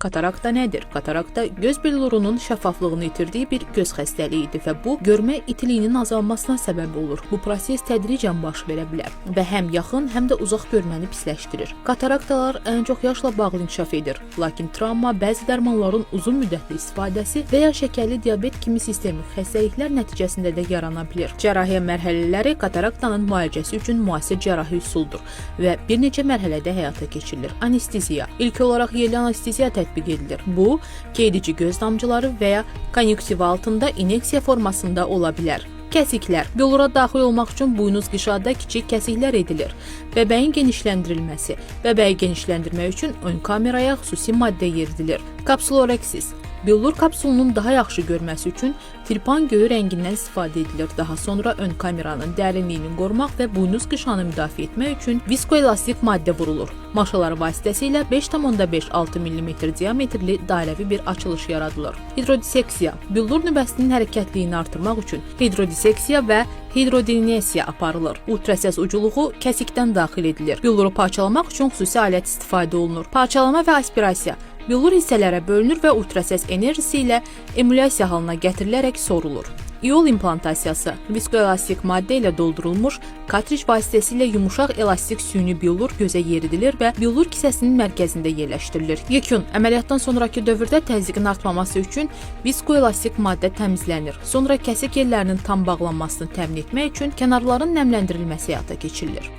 Katarakta nədir? Katarakta göz billurunun şəffaflığını itirdiyi bir göz xəstəliyidir və bu görmə itiliyinin azalmasına səbəb olur. Bu proses tədricən baş verə bilər və həm yaxın, həm də uzaq görməni pisləşdirir. Kataraktalar ən çox yaşla bağlı inkişaf edir, lakin travma, bəzi dərmanların uzun müddətli istifadəsi və ya şəkərli diabet kimi sistemik xəstəliklər nəticəsində də yarana bilər. Cərrahiyyə mərhələləri kataraktanın müalicəsi üçün müasir cərrahi üsuldur və bir neçə mərhələdə həyata keçirilir. Anesteziya. İlk olaraq yerli anesteziya tətbiq edilir. Bu, qeydici göz damcıları və ya konjunktiva altında ineksiya formasında ola bilər. Kəsiklər. Billura daxil olmaq üçün buynuz qişada kiçik kəsiklər edilir. Bəbəyin genişləndirilməsi. Bəbəyi genişləndirmək üçün ön kameraya xüsusi maddə yeridilir. Kapsuloreksis. Billur kapsulunun daha yaxşı görməsi üçün tirpan göyü rəngindən istifadə edilir. Daha sonra ön kameranın dərinliyini qorumaq və buynuz qışanı müdafiə etmək üçün viskoelastik maddə vurulur. Maşalar vasitəsilə 5,5-6 mm diametrli dairəvi bir açılış yaradılır. Hidrodiseksiya. Billur nübəsinin hərəkətliyini artırmaq üçün hidrodiseksiya və hidrodinesiya aparılır. Ultrasəs uculuğu kəsikdən daxil edilir. Billuru parçalamaq üçün xüsusi alət istifadə olunur. Parçalama və aspirasiya. Billur hissələrə bölünür və ultrasəs enerjisi ilə emulyasiya halına gətirilərək sorulur. İol implantasiyası. Viskoelastik maddə ilə doldurulmuş kartric vasitəsilə yumuşaq elastik süni billur gözə yeridilir və billur kisəsinin mərkəzində yerləşdirilir. Yekun, əməliyyatdan sonrakı dövrdə təzyiqin artmaması üçün viskoelastik maddə təmizlənir. Sonra kəsik yerlərinin tam bağlanmasını təmin etmək üçün kənarların nəmləndirilməsi həyata keçirilir.